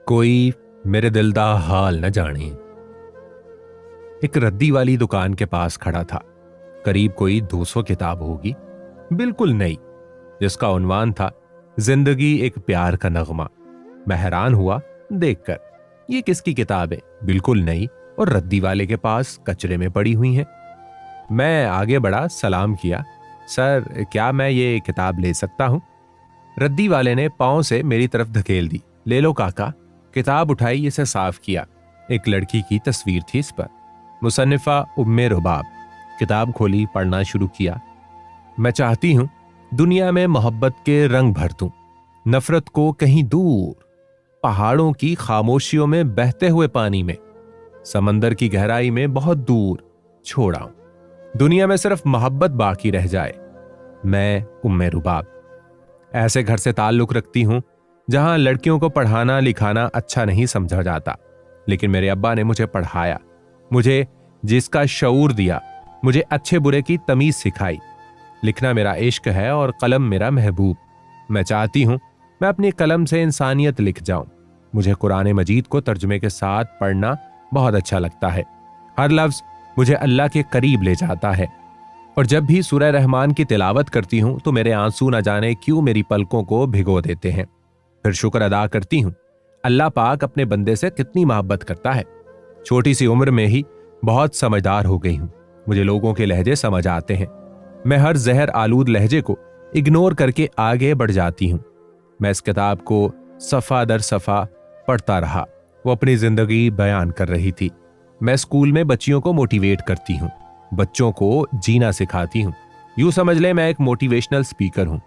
कोई मेरे दिल दा हाल न जाने। एक रद्दी वाली दुकान के पास खड़ा था। करीब कोई 200 किताब होगी, बिल्कुल नई, जिसका उन्वान था जिंदगी एक प्यार का नगमा। मैं हैरान हुआ देखकर, ये किसकी किताब है, बिल्कुल नई और रद्दी वाले के पास कचरे में पड़ी हुई है। मैं आगे बढ़ा, सलाम किया, सर क्या मैं ये किताब ले सकता हूं? रद्दी वाले ने पांव से मेरी तरफ धकेल दी। ले लो काका। किताब उठाई, इसे साफ किया। एक लड़की की तस्वीर थी इस पर, मुसन्निफा उम्मे रुबाब। किताब खोली, पढ़ना शुरू किया। मैं चाहती हूं दुनिया में मोहब्बत के रंग भर दूं, नफरत को कहीं दूर, पहाड़ों की खामोशियों में बहते हुए पानी में, समंदर की गहराई में बहुत दूर छोड़ आऊं। दुनिया में सिर्फ मोहब्बत बाकी रह जाए। मैं उम्मे रुबाब ऐसे घर से ताल्लुक रखती हूं जहां लड़कियों को पढ़ाना लिखाना अच्छा नहीं समझा जाता, लेकिन मेरे अब्बा ने मुझे पढ़ाया, मुझे जिसका शऊर दिया, मुझे अच्छे बुरे की तमीज सिखाई। लिखना मेरा इश्क है और कलम मेरा महबूब। मैं चाहती हूं मैं अपनी कलम से इंसानियत लिख जाऊं। मुझे कुरान मजीद को तर्जुमे के साथ पढ़ना बहुत अच्छा लगता है। हर लफ्ज मुझे अल्लाह के करीब ले जाता है, और जब भी सूरह रहमान की तिलावत करती हूं तो मेरे आंसू न जाने क्यों मेरी पलकों को भिगो देते हैं। फिर शुक्र अदा करती हूं अल्लाह पाक अपने बंदे से कितनी मोहब्बत करता है। छोटी सी उम्र में ही बहुत समझदार हो गई हूं। मुझे लोगों के लहजे समझ आते हैं। मैं हर जहर आलूद लहजे को इग्नोर करके आगे बढ़ जाती हूं। मैं इस किताब को सफ़ा दर सफ़ा पढ़ता रहा। वो अपनी जिंदगी बयान कर रही थी। मैं स्कूल में बच्चियों को मोटिवेट करती हूं, बच्चों को जीना सिखाती हूं। यूं समझ ले मैं एक मोटिवेशनल स्पीकर हूं।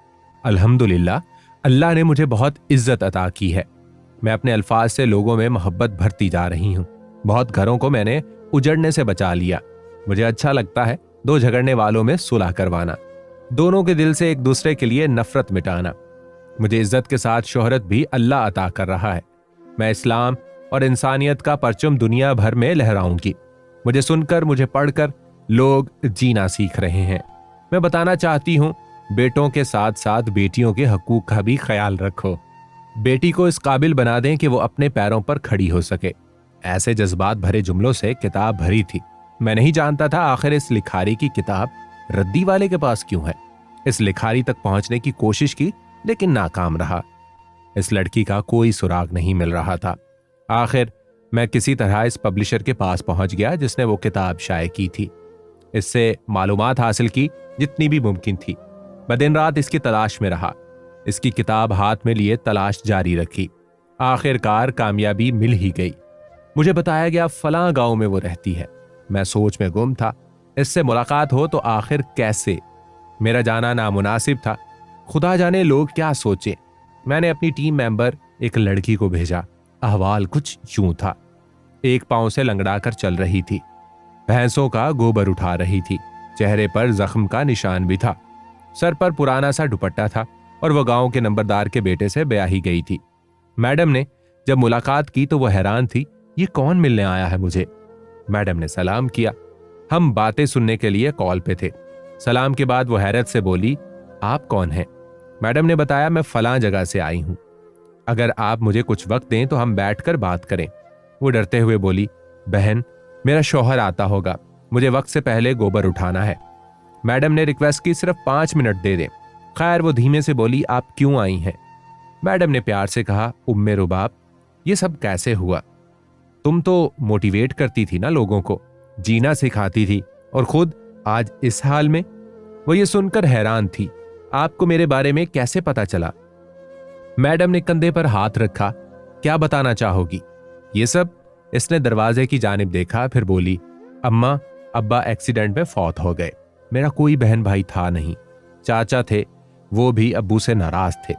अल्हम्दुलिल्लाह, अल्लाह ने मुझे बहुत इज्जत अता की है। मैं अपने अल्फाज से लोगों में मोहब्बत भरती जा रही हूं। बहुत घरों को मैंने उजड़ने से बचा लिया। मुझे अच्छा लगता है दो झगड़ने वालों में सुलह करवाना, दोनों के दिल से एक दूसरे के लिए नफरत मिटाना। मुझे इज्जत के साथ शोहरत भी अल्लाह अता कर रहा है। मैं इस्लाम और इंसानियत का परचम दुनिया भर में लहराऊंगी। मुझे सुनकर, मुझे पढ़कर लोग जीना सीख रहे हैं। मैं बताना चाहती हूं बेटों के साथ साथ बेटियों के हकूक का भी ख्याल रखो। बेटी को इस काबिल बना दें कि वो अपने पैरों पर खड़ी हो सके। ऐसे जज्बात भरे जुमलों से किताब भरी थी। मैं नहीं जानता था आखिर इस लिखारी की किताब रद्दी वाले के पास क्यों है। इस लिखारी तक पहुंचने की कोशिश की, लेकिन नाकाम रहा। इस लड़की का कोई सुराग नहीं मिल रहा था। आखिर मैं किसी तरह इस पब्लिशर के पास पहुंच गया जिसने वो किताब शाये की थी। इससे मालूमात हासिल की जितनी भी मुमकिन थी। मैं दिन रात इसकी तलाश में रहा। इसकी किताब हाथ में लिए तलाश जारी रखी। आखिरकार कामयाबी मिल ही गई। मुझे बताया गया फलां गांव में वो रहती है। मैं सोच में गुम था। इससे मुलाकात हो तो आखिर कैसे? मेरा जाना नामुनासिब था। खुदा जाने लोग क्या सोचे। मैंने अपनी टीम मेंबर एक लड़की को भेजा। अहवाल कुछ यूं था। एक पांव से लंगड़ा कर चल रही थी। भैंसों का गोबर उठा रही थी। चेहरे पर जख्म का निशान भी था। सर पर पुराना सा दुपट्टा था और वह गांव के नंबरदार के बेटे से ब्याही गई थी। मैडम ने जब मुलाकात की तो वह हैरान थी, ये कौन मिलने आया है मुझे? मैडम ने सलाम किया। हम बातें सुनने के लिए कॉल पे थे। सलाम के बाद वो हैरत से बोली, आप कौन हैं? मैडम ने बताया, मैं फलां जगह से आई हूं। अगर आप मुझे कुछ वक्त दें तो हम बैठकर बात करें। वो डरते हुए बोली, बहन मेरा शौहर आता होगा, मुझे वक्त से पहले गोबर उठाना है। मैडम ने रिक्वेस्ट की, सिर्फ 5 मिनट दे दें। खैर वो धीमे से बोली, आप क्यों आई हैं? मैडम ने प्यार से कहा, उम्मे रुबाब ये सब कैसे हुआ? तुम तो मोटिवेट करती थी ना लोगों को, जीना सिखाती थी, और खुद आज इस हाल में। वो ये सुनकर हैरान थी। आपको मेरे बारे में कैसे पता चला? मैडम ने कंधे पर हाथ रखा। क्या बताना चाहोगी? ये सब। इसने दरवाजे की जानिब देखा, फिर बोली, अम्मा अब्बा एक्सीडेंट में फौत हो गए। मेरा कोई बहन भाई था नहीं। चाचा थे, वो भी अब्बू से नाराज थे।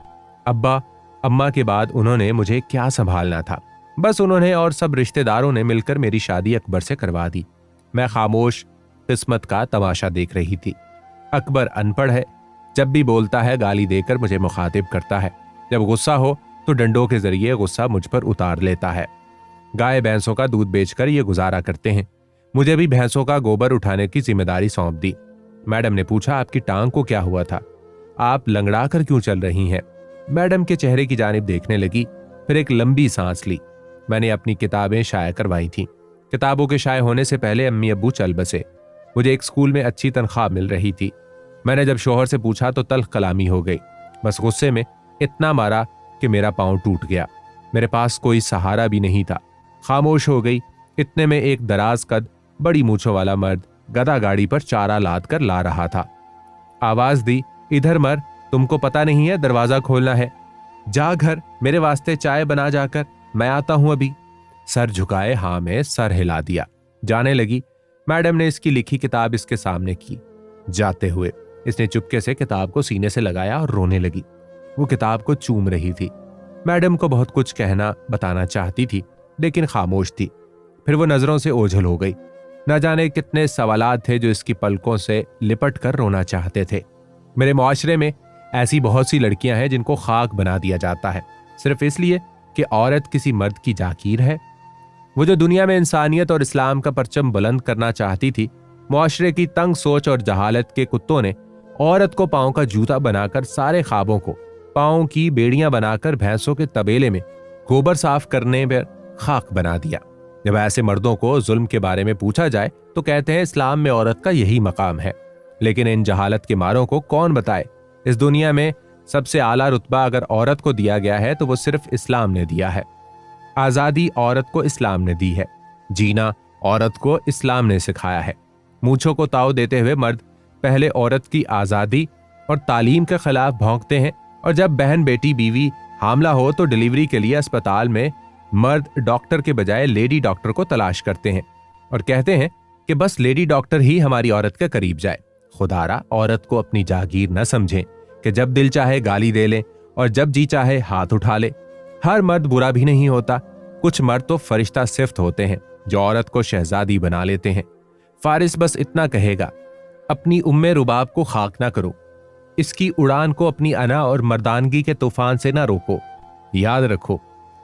अब्बा अम्मा के बाद उन्होंने मुझे क्या संभालना था। बस उन्होंने और सब रिश्तेदारों ने मिलकर मेरी शादी अकबर से करवा दी। मैं खामोश किस्मत का तमाशा देख रही थी। अकबर अनपढ़ है। जब भी बोलता है गाली देकर मुझे मुखातिब करता है। जब गुस्सा हो तो डंडों के जरिए गुस्सा मुझ पर उतार लेता है। गाय भैंसों का दूध बेचकर ये गुजारा करते हैं। मुझे भी भैंसों का गोबर उठाने की जिम्मेदारी सौंप दी। मैडम ने पूछा, आपकी टांग को क्या हुआ था? आप लंगड़ा कर क्यों चल रही हैं? मैडम के चेहरे की जानिब देखने लगी। फिर एक लंबी सांस ली। मैंने अपनी किताबें शाया करवाई थीं। किताबों के शाये होने से पहले अम्मी अब्बू चल बसे। मुझे एक स्कूल में अच्छी तनख्वाह मिल रही थी। मैंने जब शोहर से पूछा तो तल्ख कलामी हो गई। बस गुस्से में इतना मारा कि मेरा पांव टूट गया। मेरे पास कोई सहारा भी नहीं था। खामोश हो गई। इतने में एक दराज कद बड़ी मूंछों वाला मर्द गधा गाड़ी पर चारा लाद कर ला रहा था। आवाज दी, इधर मर, तुमको पता नहीं है दरवाजा खोलना है? जा घर, मेरे वास्ते चाय बना जाकर, मैं आता हूं अभी। सर झुकाए हाँ में सर हिला दिया। जाने लगी। मैडम ने इसकी लिखी किताब इसके सामने की। जाते हुए इसने चुपके से किताब को सीने से लगाया और रोने लगी। वो किताब को चूम रही थी। मैडम को बहुत कुछ कहना बताना चाहती थी, लेकिन खामोश थी। फिर वो नजरों से ओझल हो गई। न जाने कितने सवालात थे जो इसकी पलकों से लिपट कर रोना चाहते थे। मेरे मुआशरे में ऐसी बहुत सी लड़कियां हैं जिनको खाक बना दिया जाता है, सिर्फ इसलिए कि औरत किसी मर्द की जाकीर है। वो जो दुनिया में इंसानियत और इस्लाम का परचम बुलंद करना चाहती थी, मुआशरे की तंग सोच और जहालत के कुत्तों ने औरत को पांव का जूता बनाकर सारे ख्वाबों को पांव की बेड़ियां बनाकर भैंसों के तबेले में गोबर साफ करने पर खाक बना दिया। जब ऐसे मर्दों को जुल्म के बारे में पूछा जाए तो कहते हैं इस्लाम में औरत का यही मकाम है। लेकिन इन जहालत के मारों को कौन बताए, इस दुनिया में सबसे आला रुतबा अगर औरत को दिया गया है तो वो सिर्फ इस्लाम ने दिया है। आजादी औरत को इस्लाम ने दी है। जीना औरत को इस्लाम ने सिखाया है। मूंछों को ताव देते हुए मर्द पहले औरत की आजादी और तालीम के खिलाफ भौंकते हैं, और जब बहन बेटी बीवी हामला हो तो डिलीवरी के लिए अस्पताल में मर्द डॉक्टर के बजाय लेडी डॉक्टर को तलाश करते हैं और कहते हैं कि बस लेडी डॉक्टर ही हमारी औरत के करीब जाए। खुदारा औरत को अपनी जागीर न समझें कि जब दिल चाहे गाली दे ले और जब जी चाहे हाथ उठा ले। हर मर्द बुरा भी नहीं होता। कुछ मर्द तो फरिश्ता सिफ्त होते हैं जो औरत को शहजादी बना लेते हैं। फारिस बस इतना कहेगा, अपनी उम्मे रुबाब को खाक ना करो, इसकी उड़ान को अपनी अना और मर्दानगी के तूफान से ना रोको। याद रखो,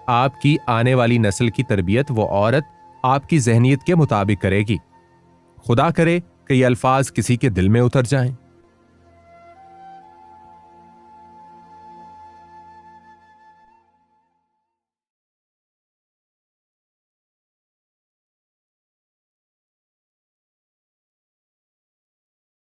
आपकी आने वाली नस्ल की तरबियत वो औरत आपकी जहनियत के मुताबिक करेगी। खुदा करे कि ये अल्फाज किसी के दिल में उतर जाएं।